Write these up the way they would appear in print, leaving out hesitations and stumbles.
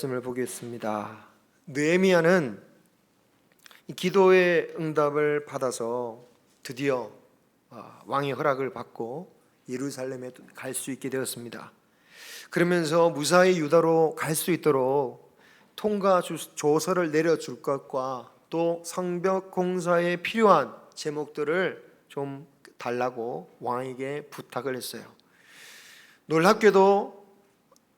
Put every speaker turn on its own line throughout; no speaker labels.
말씀을 보겠습니다. 느헤미야는 이 기도의 응답을 받아서 드디어 왕의 허락을 받고 예루살렘에 갈 수 있게 되었습니다. 그러면서 무사히 유다로 갈 수 있도록 통과 조서를 내려줄 것과 또 성벽 공사에 필요한 제목들을 좀 달라고 왕에게 부탁을 했어요. 놀랍게도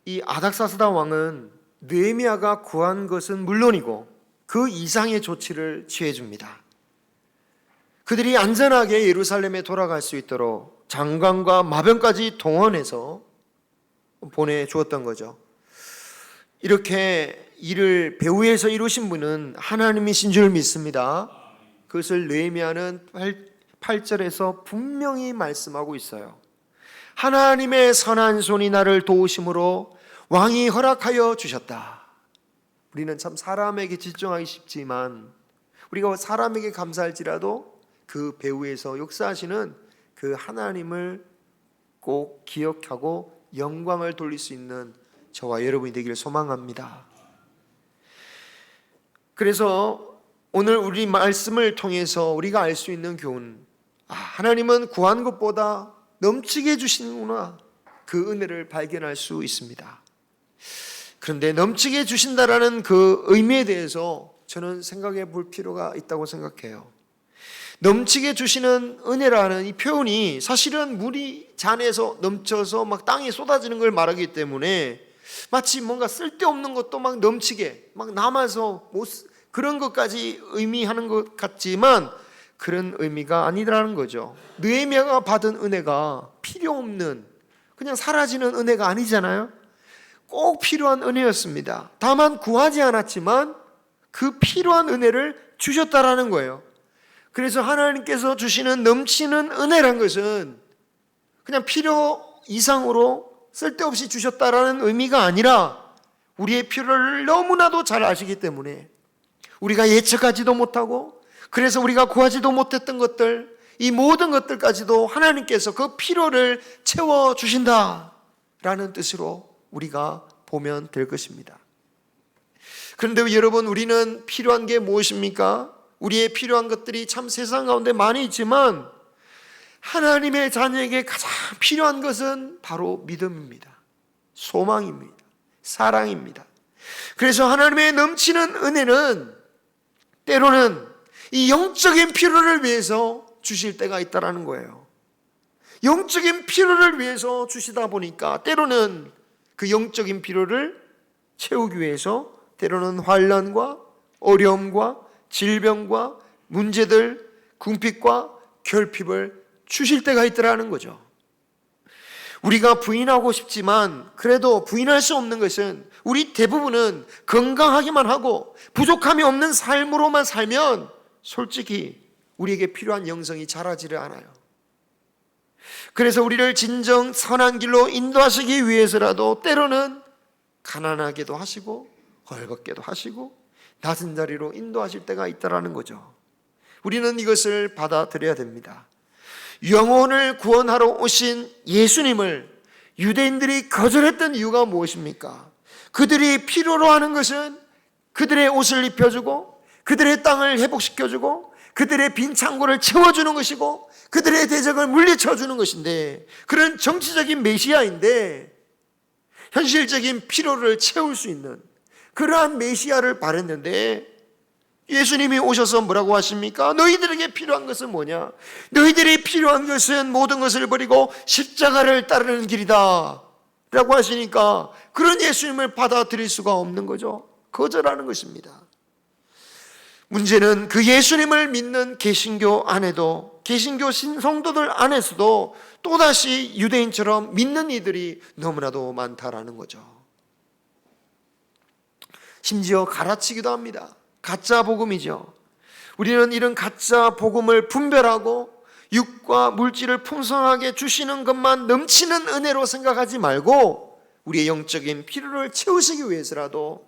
이 아닥사스다 왕은 느헤미야가 구한 것은 물론이고 그 이상의 조치를 취해줍니다. 그들이 안전하게 예루살렘에 돌아갈 수 있도록 장관과 마병까지 동원해서 보내주었던 거죠. 이렇게 일을 배후에서 이루신 분은 하나님이신 줄 믿습니다. 그것을 느헤미야는 8절에서 분명히 말씀하고 있어요. 하나님의 선한 손이 나를 도우심으로 왕이 허락하여 주셨다. 우리는 참 사람에게 집중하기 쉽지만 우리가 사람에게 감사할지라도 그 배후에서 역사하시는 그 하나님을 꼭 기억하고 영광을 돌릴 수 있는 저와 여러분이 되기를 소망합니다. 그래서 오늘 우리 말씀을 통해서 우리가 알 수 있는 교훈, 하나님은 구한 것보다 넘치게 주시는구나, 그 은혜를 발견할 수 있습니다. 그런데 넘치게 주신다라는 그 의미에 대해서 저는 생각해 볼 필요가 있다고 생각해요. 넘치게 주시는 은혜라는 이 표현이 사실은 물이 잔에서 넘쳐서 막 땅에 쏟아지는 걸 말하기 때문에 마치 뭔가 쓸데없는 것도 막 넘치게 막 남아서 그런 것까지 의미하는 것 같지만 그런 의미가 아니라는 거죠. 느헤미야가 받은 은혜가 필요 없는, 그냥 사라지는 은혜가 아니잖아요. 꼭 필요한 은혜였습니다. 다만 구하지 않았지만 그 필요한 은혜를 주셨다라는 거예요. 그래서 하나님께서 주시는 넘치는 은혜란 것은 그냥 필요 이상으로 쓸데없이 주셨다라는 의미가 아니라 우리의 필요를 너무나도 잘 아시기 때문에 우리가 예측하지도 못하고 그래서 우리가 구하지도 못했던 것들, 이 모든 것들까지도 하나님께서 그 필요를 채워주신다라는 뜻으로 우리가 보면 될 것입니다. 그런데 여러분, 우리는 필요한 게 무엇입니까? 우리의 필요한 것들이 참 세상 가운데 많이 있지만 하나님의 자녀에게 가장 필요한 것은 바로 믿음입니다. 소망입니다. 사랑입니다. 그래서 하나님의 넘치는 은혜는 때로는 이 영적인 필요를 위해서 주실 때가 있다라는 거예요. 영적인 필요를 위해서 주시다 보니까 때로는 그 영적인 필요를 채우기 위해서 때로는 환난과 어려움과 질병과 문제들, 궁핍과 결핍을 주실 때가 있더라는 거죠. 우리가 부인하고 싶지만 그래도 부인할 수 없는 것은 우리 대부분은 건강하기만 하고 부족함이 없는 삶으로만 살면 솔직히 우리에게 필요한 영성이 자라지를 않아요. 그래서 우리를 진정 선한 길로 인도하시기 위해서라도 때로는 가난하게도 하시고 헐겁게도 하시고 낮은 자리로 인도하실 때가 있다라는 거죠. 우리는 이것을 받아들여야 됩니다. 영혼을 구원하러 오신 예수님을 유대인들이 거절했던 이유가 무엇입니까? 그들이 필요로 하는 것은 그들의 옷을 입혀주고 그들의 땅을 회복시켜주고 그들의 빈 창고를 채워주는 것이고 그들의 대적을 물리쳐주는 것인데, 그런 정치적인 메시아인데 현실적인 필요를 채울 수 있는 그러한 메시아를 바랬는데 예수님이 오셔서 뭐라고 하십니까? 너희들에게 필요한 것은 뭐냐? 너희들이 필요한 것은 모든 것을 버리고 십자가를 따르는 길이다 라고 하시니까 그런 예수님을 받아들일 수가 없는 거죠. 거절하는 것입니다. 문제는 그 예수님을 믿는 개신교 안에도, 개신교 신성도들 안에서도 또다시 유대인처럼 믿는 이들이 너무나도 많다라는 거죠. 심지어 갈아치기도 합니다. 가짜 복음이죠. 우리는 이런 가짜 복음을 분별하고 육과 물질을 풍성하게 주시는 것만 넘치는 은혜로 생각하지 말고 우리의 영적인 필요를 채우시기 위해서라도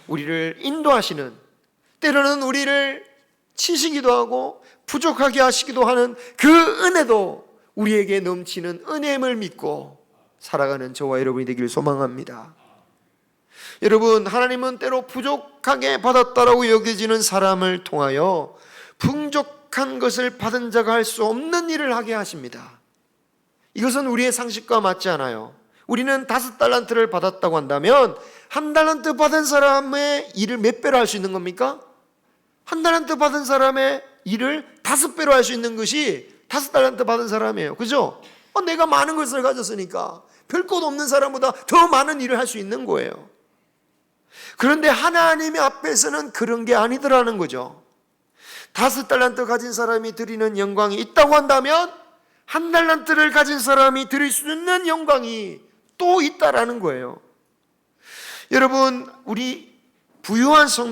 우리를 인도하시는, 때로는 우리를 치시기도 하고 부족하게 하시기도 하는 그 은혜도 우리에게 넘치는 은혜임을 믿고 살아가는 저와 여러분이 되기를 소망합니다. 여러분, 하나님은 때로 부족하게 받았다라고 여겨지는 사람을 통하여 풍족한 것을 받은 자가 할 수 없는 일을 하게 하십니다. 이것은 우리의 상식과 맞지 않아요. 우리는 5달란트를 받았다고 한다면 1달란트 받은 사람의 일을 몇 배로 할 수 있는 겁니까? 1달란트 받은 사람의 일을 5배로 할 수 있는 것이 5달란트 받은 사람이에요. 그죠? 내가 많은 것을 가졌으니까 별 것 없는 사람보다 더 많은 일을 할 수 있는 거예요. 그런데 하나님의 앞에서는 그런 게 아니더라는 거죠. 5달란트 가진 사람이 드리는 영광이 있다고 한다면 1달란트를 가진 사람이 드릴 수 있는 영광이 또 있다라는 거예요. 여러분,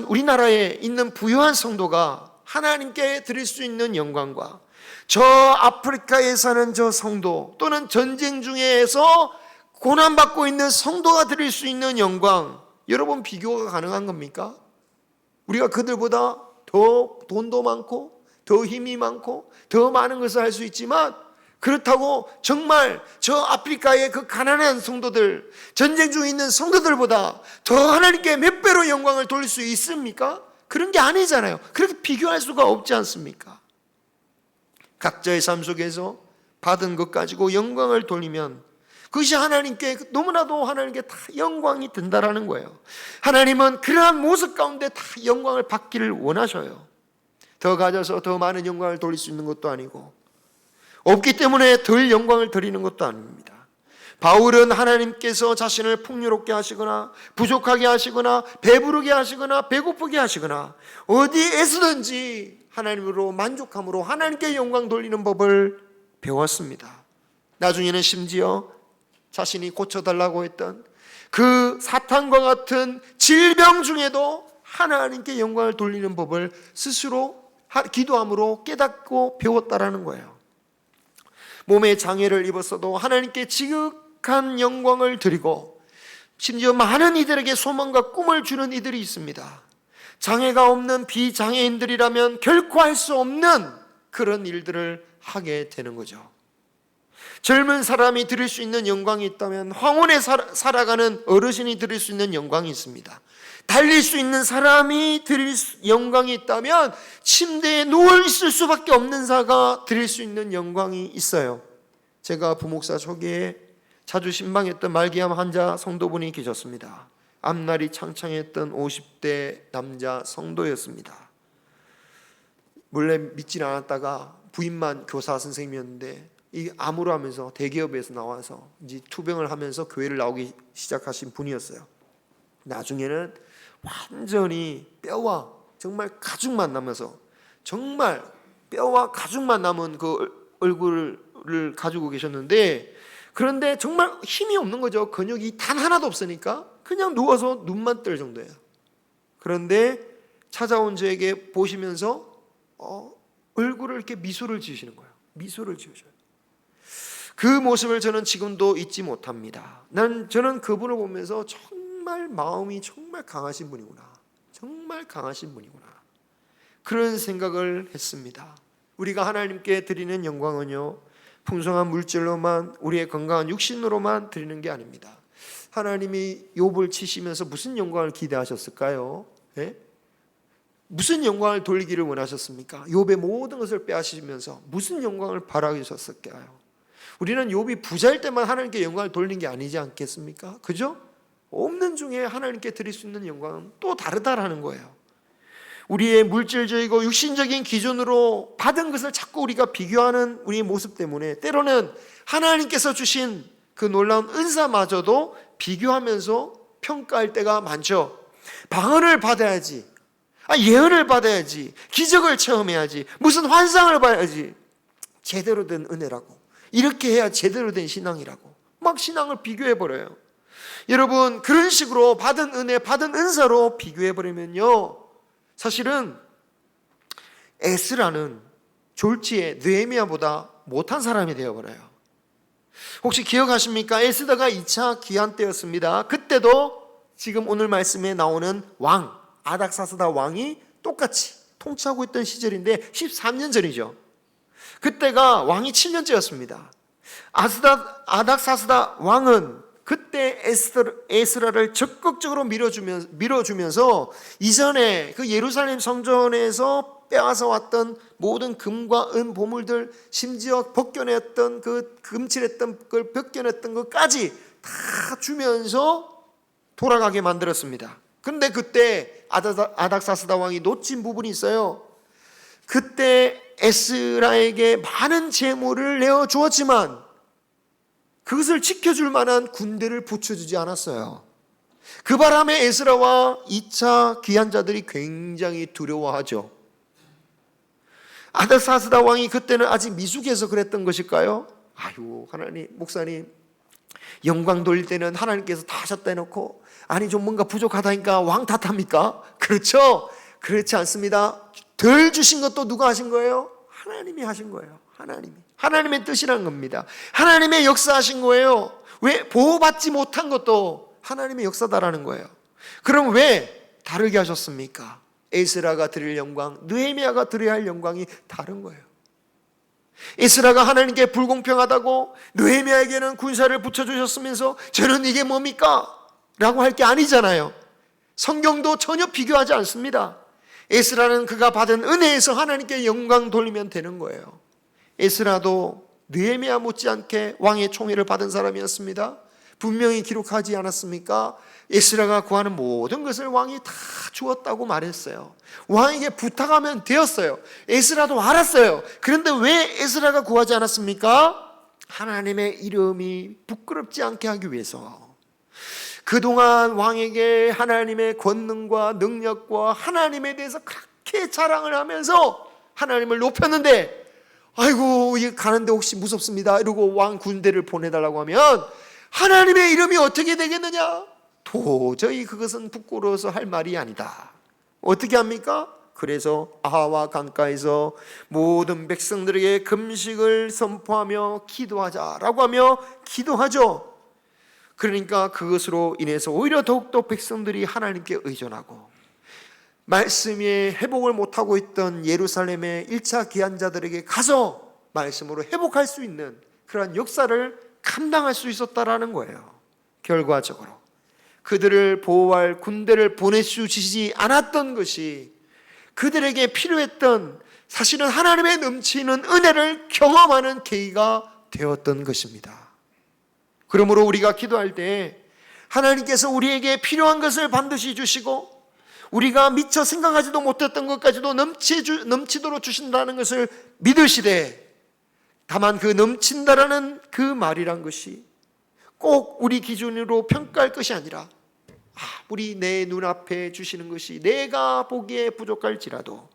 우리나라에 있는 부유한 성도가 하나님께 드릴 수 있는 영광과 저 아프리카에 사는 저 성도 또는 전쟁 중에서 고난받고 있는 성도가 드릴 수 있는 영광, 여러분 비교가 가능한 겁니까? 우리가 그들보다 더 돈도 많고 더 힘이 많고 더 많은 것을 할 수 있지만 그렇다고 정말 저 아프리카의 그 가난한 성도들, 전쟁 중에 있는 성도들보다 더 하나님께 몇 배로 영광을 돌릴 수 있습니까? 그런 게 아니잖아요. 그렇게 비교할 수가 없지 않습니까? 각자의 삶 속에서 받은 것 가지고 영광을 돌리면 그것이 하나님께, 너무나도 하나님께 다 영광이 된다라는 거예요. 하나님은 그러한 모습 가운데 다 영광을 받기를 원하셔요. 더 가져서 더 많은 영광을 돌릴 수 있는 것도 아니고 없기 때문에 덜 영광을 드리는 것도 아닙니다. 바울은 하나님께서 자신을 풍요롭게 하시거나 부족하게 하시거나 배부르게 하시거나 배고프게 하시거나 어디에서든지 하나님으로 만족함으로 하나님께 영광 돌리는 법을 배웠습니다. 나중에는 심지어 자신이 고쳐달라고 했던 그 사탄과 같은 질병 중에도 하나님께 영광을 돌리는 법을 스스로 기도함으로 깨닫고 배웠다라는 거예요. 몸에 장애를 입었어도 하나님께 지극한 영광을 드리고 심지어 많은 이들에게 소망과 꿈을 주는 이들이 있습니다. 장애가 없는 비장애인들이라면 결코 할 수 없는 그런 일들을 하게 되는 거죠. 젊은 사람이 드릴 수 있는 영광이 있다면 황혼에 살아가는 어르신이 드릴 수 있는 영광이 있습니다. 달릴 수 있는 사람이 드릴 영광이 있다면 침대에 누워있을 수밖에 없는 자가 드릴 수 있는 영광이 있어요. 제가 부목사 초기에 자주 신방했던 말기암 환자 성도분이 계셨습니다. 앞날이 창창했던 50대 남자 성도였습니다. 원래 믿진 않았다가 부인만 교사 선생님이었는데 이 암으로 하면서 대기업에서 나와서 이제 투병을 하면서 교회를 나오기 시작하신 분이었어요. 나중에는 완전히 뼈와 정말 가죽만 남아서 정말 뼈와 가죽만 남은 그 얼굴을 가지고 계셨는데, 그런데 정말 힘이 없는 거죠. 근육이 단 하나도 없으니까 그냥 누워서 눈만 뜰 정도예요. 그런데 찾아온 저에게 보시면서 얼굴을 이렇게 미소를 지으시는 거예요. 미소를 지으셔요. 그 모습을 저는 지금도 잊지 못합니다. 저는 그분을 보면서 정말 마음이 정말 강하신 분이구나. 정말 강하신 분이구나. 그런 생각을 했습니다. 우리가 하나님께 드리는 영광은요, 풍성한 물질로만, 우리의 건강한 육신으로만 드리는 게 아닙니다. 하나님이 욥을 치시면서 무슨 영광을 기대하셨을까요? 네? 무슨 영광을 돌리기를 원하셨습니까? 욥의 모든 것을 빼앗으시면서 무슨 영광을 바라셨을까요? 우리는 욥이 부자일 때만 하나님께 영광을 돌린 게 아니지 않겠습니까? 그죠? 없는 중에 하나님께 드릴 수 있는 영광은 또 다르다라는 거예요. 우리의 물질적이고 육신적인 기준으로 받은 것을 자꾸 우리가 비교하는 우리의 모습 때문에 때로는 하나님께서 주신 그 놀라운 은사마저도 비교하면서 평가할 때가 많죠. 방언을 받아야지, 예언을 받아야지, 기적을 체험해야지, 무슨 환상을 봐야지 제대로 된 은혜라고, 이렇게 해야 제대로 된 신앙이라고 막 신앙을 비교해버려요. 여러분, 그런 식으로 받은 은혜, 받은 은사로 비교해버리면요, 사실은 에스라는 졸지에 느헤미야보다 못한 사람이 되어버려요. 혹시 기억하십니까? 에스더가 2차 귀환 때였습니다. 그때도 지금 오늘 말씀에 나오는 왕 아닥사스다 왕이 똑같이 통치하고 있던 시절인데 13년 전이죠. 그때가 왕이 7년째였습니다. 아닥사스다 왕은 그때 에스라를 적극적으로 밀어주면서 이전에 그 예루살렘 성전에서 빼앗아 왔던 모든 금과 은 보물들, 심지어 벗겨냈던 그 금칠했던 걸 벗겨냈던 것까지 다 주면서 돌아가게 만들었습니다. 그런데 그때 아닥사스다 왕이 놓친 부분이 있어요. 그때 에스라에게 많은 재물을 내어 주었지만 그것을 지켜줄 만한 군대를 붙여주지 않았어요. 그 바람에 에스라와 2차 귀환자들이 굉장히 두려워하죠. 아닥사스다 왕이 그때는 아직 미숙해서 그랬던 것일까요? 아유, 하나님, 목사님, 영광 돌릴 때는 하나님께서 다 하셨다 해놓고 아니 좀 뭔가 부족하다니까 왕 탓합니까? 그렇죠? 그렇지 않습니다. 덜 주신 것도 누가 하신 거예요? 하나님이 하신 거예요. 하나님의 뜻이란 겁니다. 하나님의 역사하신 거예요. 왜? 보호받지 못한 것도 하나님의 역사다라는 거예요. 그럼 왜 다르게 하셨습니까? 에스라가 드릴 영광, 느헤미야가 드려야 할 영광이 다른 거예요. 에스라가 하나님께 불공평하다고 느헤미야에게는 군사를 붙여주셨으면서 저는 이게 뭡니까? 라고 할 게 아니잖아요. 성경도 전혀 비교하지 않습니다. 에스라는 그가 받은 은혜에서 하나님께 영광 돌리면 되는 거예요. 에스라도 느헤미야 못지않게 왕의 총애를 받은 사람이었습니다. 분명히 기록하지 않았습니까? 에스라가 구하는 모든 것을 왕이 다 주었다고 말했어요. 왕에게 부탁하면 되었어요. 에스라도 알았어요. 그런데 왜 에스라가 구하지 않았습니까? 하나님의 이름이 부끄럽지 않게 하기 위해서. 그동안 왕에게 하나님의 권능과 능력과 하나님에 대해서 그렇게 자랑을 하면서 하나님을 높였는데 아이고 이거 가는데 혹시 무섭습니다 이러고 왕 군대를 보내달라고 하면 하나님의 이름이 어떻게 되겠느냐? 도저히 그것은 부끄러워서 할 말이 아니다. 어떻게 합니까? 그래서 아하와 강가에서 모든 백성들에게 금식을 선포하며 기도하자라고 하며 기도하죠. 그러니까 그것으로 인해서 오히려 더욱더 백성들이 하나님께 의존하고 말씀에 회복을 못하고 있던 예루살렘의 1차 귀환자들에게 가서 말씀으로 회복할 수 있는 그러한 역사를 감당할 수 있었다라는 거예요. 결과적으로 그들을 보호할 군대를 보내주시지 않았던 것이 그들에게 필요했던 사실은 하나님의 넘치는 은혜를 경험하는 계기가 되었던 것입니다. 그러므로 우리가 기도할 때 하나님께서 우리에게 필요한 것을 반드시 주시고 우리가 미처 생각하지도 못했던 것까지도 넘치도록 주신다는 것을 믿으시되 다만 그 넘친다라는 그 말이란 것이 꼭 우리 기준으로 평가할 것이 아니라 아무리 내 눈앞에 주시는 것이 내가 보기에 부족할지라도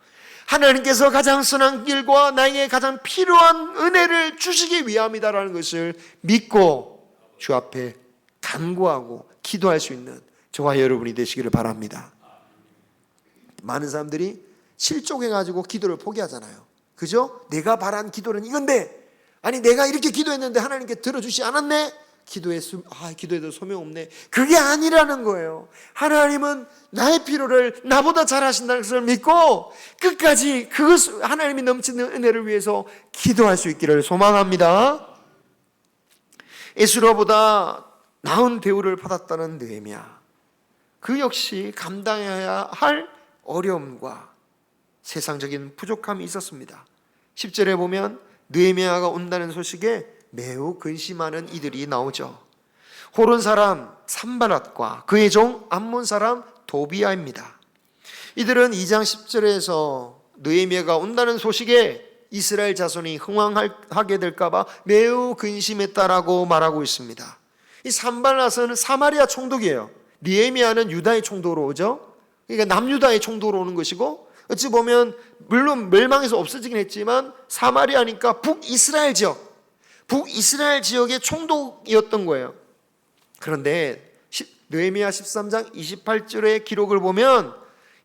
하나님께서 가장 선한 길과 나에게 가장 필요한 은혜를 주시기 위함이다라는 것을 믿고 주 앞에 간구하고 기도할 수 있는 저와 여러분이 되시기를 바랍니다. 많은 사람들이 실족해가지고 기도를 포기하잖아요. 그죠? 내가 바란 기도는 이건데 아니 내가 이렇게 기도했는데 하나님께 들어주시 않았네? 기도해도 소용없네. 그게 아니라는 거예요. 하나님은 나의 필요를 나보다 잘 하신다는 것을 믿고 끝까지 하나님이 넘치는 은혜를 위해서 기도할 수 있기를 소망합니다. 에스라보다 나은 대우를 받았다는 느헤미야, 그 역시 감당해야 할 어려움과 세상적인 부족함이 있었습니다. 10절에 보면 느헤미야가 온다는 소식에 매우 근심하는 이들이 나오죠. 호론 사람 산발랏과 그의 종 암몬 사람 도비야입니다. 이들은 2장 10절에서 느헤미야가 온다는 소식에 이스라엘 자손이 흥황하게 될까봐 매우 근심했다라고 말하고 있습니다. 이 산발랏은 사마리아 총독이에요. 느헤미야는 유다의 총독으로 오죠. 그러니까 남유다의 총독으로 오는 것이고 어찌 보면 물론 멸망해서 없어지긴 했지만 사마리아니까 북이스라엘 지역의 총독이었던 거예요. 그런데 느헤미야 13장 28절의 기록을 보면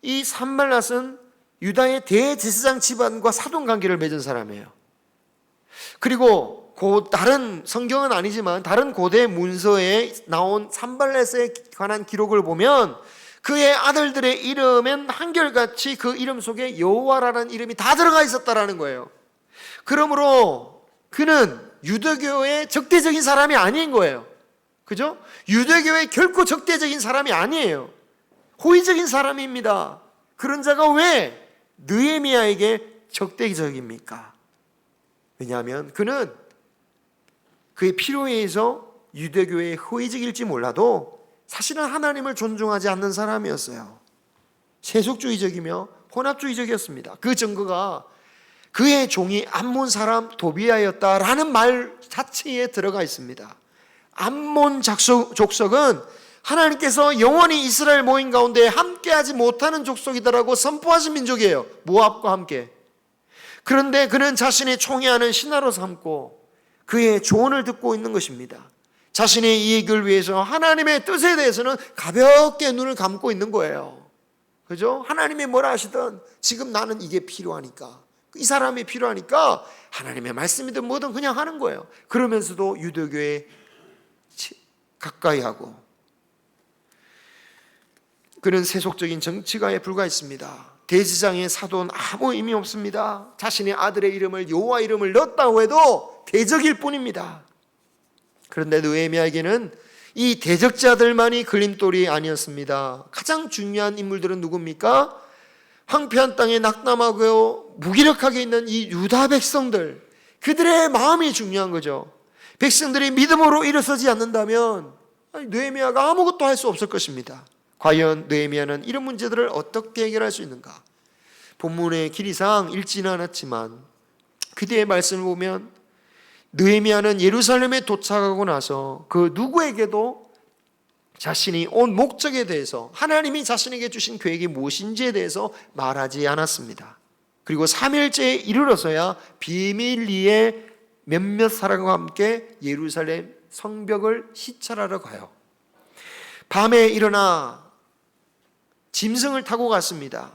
이 산발랏은 유다의 대제사장 집안과 사돈관계를 맺은 사람이에요. 그리고 다른 성경은 아니지만 다른 고대 문서에 나온 산발랏에 관한 기록을 보면 그의 아들들의 이름은 한결같이 그 이름 속에 여호와라는 이름이 다 들어가 있었다라는 거예요. 그러므로 그는 유대교의 적대적인 사람이 아닌 거예요. 그죠? 유대교회 결코 적대적인 사람이 아니에요. 호의적인 사람입니다. 그런 자가 왜 느헤미야에게 적대적입니까? 왜냐하면 그는 그의 필요에 의해서 유대교회에 호의적일지 몰라도 사실은 하나님을 존중하지 않는 사람이었어요. 세속주의적이며 혼합주의적이었습니다. 그 증거가 그의 종이 암몬 사람 도비아였다라는 말 자체에 들어가 있습니다. 암몬 족속은 하나님께서 영원히 이스라엘 모임 가운데 함께하지 못하는 족속이다라고 선포하신 민족이에요. 모압과 함께. 그런데 그는 자신의 총애하는 신하로 삼고 그의 조언을 듣고 있는 것입니다. 자신의 이익을 위해서 하나님의 뜻에 대해서는 가볍게 눈을 감고 있는 거예요. 그죠? 하나님이 뭐라 하시든 지금 나는 이게 필요하니까, 이 사람이 필요하니까 하나님의 말씀이든 뭐든 그냥 하는 거예요. 그러면서도 유대교에 가까이 하고, 그는 세속적인 정치가에 불과했습니다. 대지장의 사도는 아무 의미 없습니다. 자신의 아들의 이름을 여호와 이름을 넣었다고 해도 대적일 뿐입니다. 그런데 느헤미야에게는 이 대적자들만이 걸림돌이 아니었습니다. 가장 중요한 인물들은 누굽니까? 황폐한 땅에 낙담하고 무기력하게 있는 이 유다 백성들, 그들의 마음이 중요한 거죠. 백성들이 믿음으로 일어서지 않는다면 느헤미야가 아무것도 할 수 없을 것입니다. 과연 느헤미야는 이런 문제들을 어떻게 해결할 수 있는가? 본문의 길이상 읽지는 않았지만 그대의 말씀을 보면 느헤미야는 예루살렘에 도착하고 나서 그 누구에게도 자신이 온 목적에 대해서, 하나님이 자신에게 주신 계획이 무엇인지에 대해서 말하지 않았습니다. 그리고 3일째에 이르러서야 비밀리에 몇몇 사람과 함께 예루살렘 성벽을 시찰하러 가요. 밤에 일어나 짐승을 타고 갔습니다.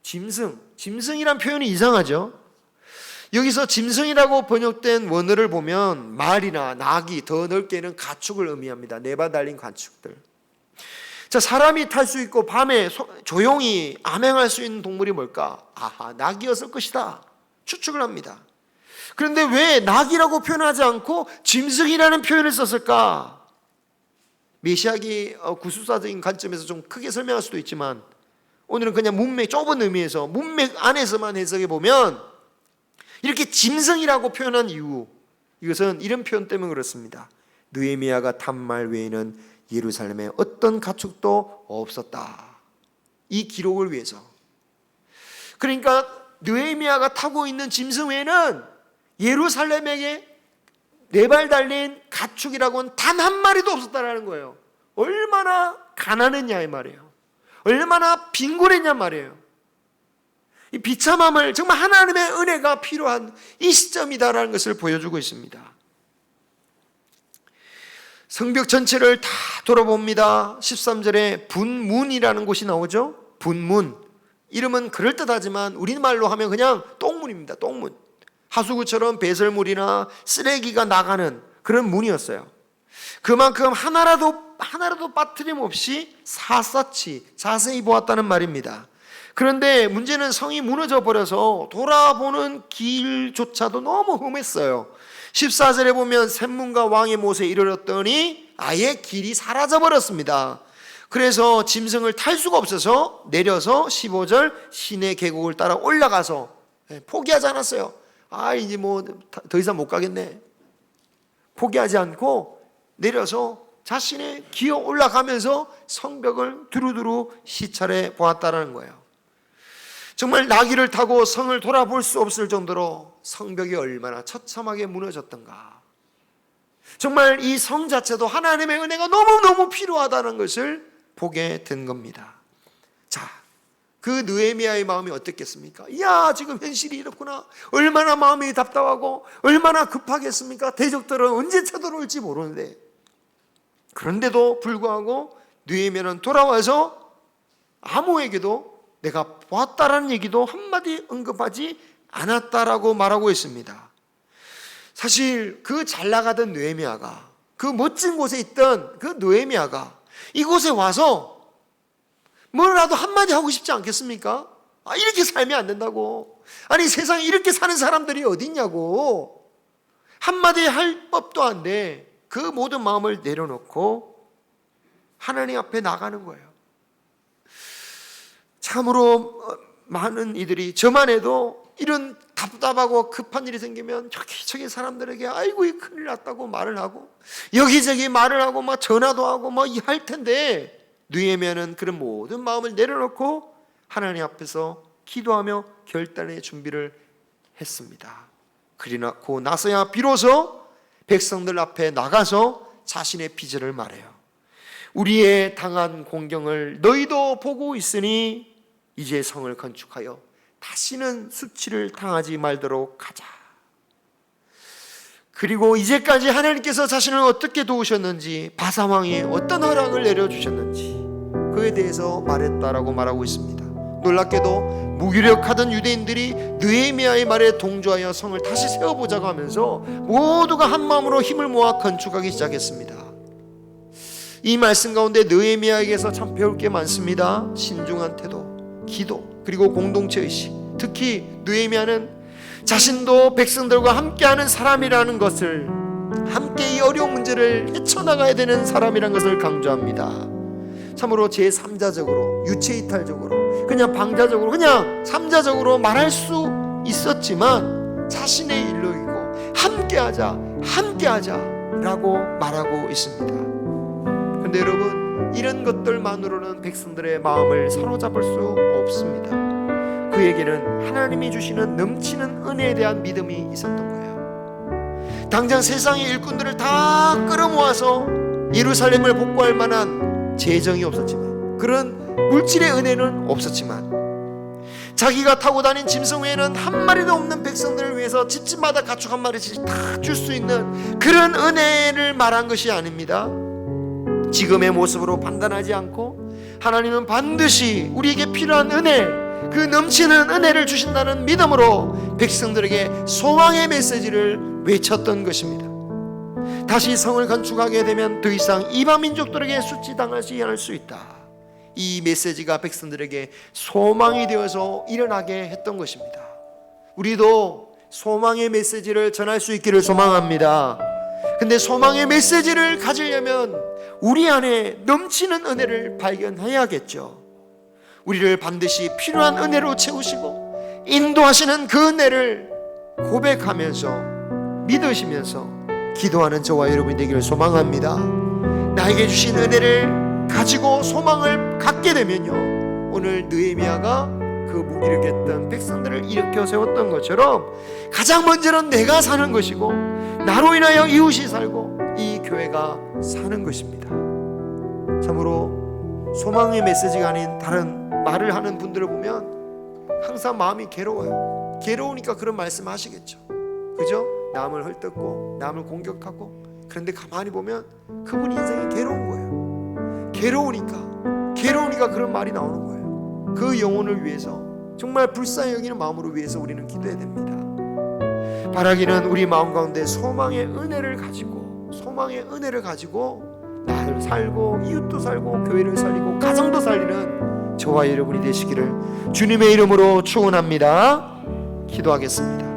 짐승이란 표현이 이상하죠. 여기서 짐승이라고 번역된 원어를 보면 말이나 낙이, 더 넓게는 가축을 의미합니다. 네바 달린 가축들. 자, 사람이 탈 수 있고 밤에 조용히 암행할 수 있는 동물이 뭘까? 아하, 낙이었을 것이다 추측을 합니다. 그런데 왜 낙이라고 표현하지 않고 짐승이라는 표현을 썼을까? 메시아기 구술사적인 관점에서 좀 크게 설명할 수도 있지만 오늘은 그냥 문맥, 좁은 의미에서 문맥 안에서만 해석해 보면 이렇게 짐승이라고 표현한 이유, 이것은 이런 표현 때문에 그렇습니다. 느헤미야가 탄 말 외에는 예루살렘에 어떤 가축도 없었다. 이 기록을 위해서. 그러니까 느헤미야가 타고 있는 짐승 외에는 예루살렘에게 4발 달린 가축이라고는 단 한 마리도 없었다라는 거예요. 얼마나 가난했냐 이 말이에요. 얼마나 빈곤했냐 말이에요. 이 비참함을, 정말 하나님의 은혜가 필요한 이 시점이다라는 것을 보여주고 있습니다. 성벽 전체를 다 돌아봅니다. 13절에 분문이라는 곳이 나오죠. 분문. 이름은 그럴듯하지만 우리말로 하면 그냥 똥문입니다. 똥문. 하수구처럼 배설물이나 쓰레기가 나가는 그런 문이었어요. 그만큼 하나라도 빠트림 없이 샅샅이 자세히 보았다는 말입니다. 그런데 문제는 성이 무너져 버려서 돌아보는 길조차도 너무 험했어요. 14절에 보면 샘문과 왕의 못에 이르렀더니 아예 길이 사라져 버렸습니다. 그래서 짐승을 탈 수가 없어서 내려서 15절 시내 계곡을 따라 올라가서 포기하지 않았어요. 이제 뭐 더 이상 못 가겠네. 포기하지 않고 내려서 자신의 기어 올라가면서 성벽을 두루두루 시찰해 보았다는 거예요. 정말 나귀를 타고 성을 돌아볼 수 없을 정도로 성벽이 얼마나 처참하게 무너졌던가. 정말 이 성 자체도 하나님의 은혜가 너무너무 필요하다는 것을 보게 된 겁니다. 자, 그 느헤미야의 마음이 어땠겠습니까? 이야, 지금 현실이 이렇구나. 얼마나 마음이 답답하고 얼마나 급하겠습니까? 대적들은 언제 쳐들어올지 모르는데. 그런데도 불구하고 느헤미야는 돌아와서 아무에게도 내가 보았다라는 얘기도 한마디 언급하지 않았다라고 말하고 있습니다. 사실 그 잘 나가던 느헤미야가, 그 멋진 곳에 있던 그 느헤미야가 이곳에 와서 뭐라도 한마디 하고 싶지 않겠습니까? 이렇게 살면 안 된다고. 아니, 세상에 이렇게 사는 사람들이 어디 있냐고. 한마디 할 법도 안 돼. 그 모든 마음을 내려놓고 하나님 앞에 나가는 거예요. 참으로 많은 이들이, 저만 해도 이런 답답하고 급한 일이 생기면 저기 사람들에게 아이고 이 큰일 났다고 말을 하고 여기저기 말을 하고 막 전화도 하고 뭐 할 텐데, 느헤미야는 그런 모든 마음을 내려놓고 하나님 앞에서 기도하며 결단의 준비를 했습니다. 그리고 나서야 비로소 백성들 앞에 나가서 자신의 비전을 말해요. 우리의 당한 공경을 너희도 보고 있으니 이제 성을 건축하여 다시는 수치를 당하지 말도록 하자. 그리고 이제까지 하나님께서 자신을 어떻게 도우셨는지, 바사왕이 어떤 허락을 내려주셨는지 그에 대해서 말했다라고 말하고 있습니다. 놀랍게도 무기력하던 유대인들이 느헤미야의 말에 동조하여 성을 다시 세워보자고 하면서 모두가 한 마음으로 힘을 모아 건축하기 시작했습니다. 이 말씀 가운데 느헤미야에게서 참 배울 게 많습니다. 신중한 태도, 기도, 그리고 공동체 의식. 특히 느헤미야는 자신도 백성들과 함께하는 사람이라는 것을, 함께 이 어려운 문제를 헤쳐나가야 되는 사람이라는 것을 강조합니다. 참으로 제3자적으로, 유체이탈적으로, 그냥 방자적으로, 그냥 3자적으로 말할 수 있었지만 자신의 일로 이고 함께하자 라고 말하고 있습니다. 그런데 여러분, 이런 것들만으로는 백성들의 마음을 사로잡을 수 없습니다. 그에게는 하나님이 주시는 넘치는 은혜에 대한 믿음이 있었던 거예요. 당장 세상의 일꾼들을 다 끌어모아서 예루살렘을 복구할 만한 재정이 없었지만, 그런 물질의 은혜는 없었지만, 자기가 타고 다닌 짐승 외에는 한 마리도 없는 백성들을 위해서 집집마다 가축 한 마리씩 다 줄 수 있는 그런 은혜를 말한 것이 아닙니다. 지금의 모습으로 판단하지 않고 하나님은 반드시 우리에게 필요한 은혜, 그 넘치는 은혜를 주신다는 믿음으로 백성들에게 소망의 메시지를 외쳤던 것입니다. 다시 성을 건축하게 되면 더 이상 이방 민족들에게 수치당하지 않을 수 있다. 이 메시지가 백성들에게 소망이 되어서 일어나게 했던 것입니다. 우리도 소망의 메시지를 전할 수 있기를 소망합니다. 근데 소망의 메시지를 가지려면 우리 안에 넘치는 은혜를 발견해야겠죠. 우리를 반드시 필요한 은혜로 채우시고 인도하시는 그 은혜를 고백하면서 믿으시면서 기도하는 저와 여러분이 되기를 소망합니다. 나에게 주신 은혜를 가지고 소망을 갖게 되면요, 오늘 느헤미야가 그 무기력했던 백성들을 일으켜 세웠던 것처럼 가장 먼저는 내가 사는 것이고 나로 인하여 이웃이 살고 이 교회가 사는 것입니다. 참으로 소망의 메시지가 아닌 다른 말을 하는 분들을 보면 항상 마음이 괴로워요. 괴로우니까 그런 말씀 하시겠죠. 그죠? 남을 헐뜯고 남을 공격하고, 그런데 가만히 보면 그분 인생이 괴로운 거예요. 괴로우니까 그런 말이 나오는 거예요. 그 영혼을 위해서, 정말 불쌍히 여기는 마음으로 위해서 우리는 기도해야 됩니다. 바라기는 우리 마음 가운데 소망의 은혜를 가지고 나를 살고 이웃도 살고 교회를 살리고 가정도 살리는 저와 여러분이 되시기를 주님의 이름으로 축원합니다. 기도하겠습니다.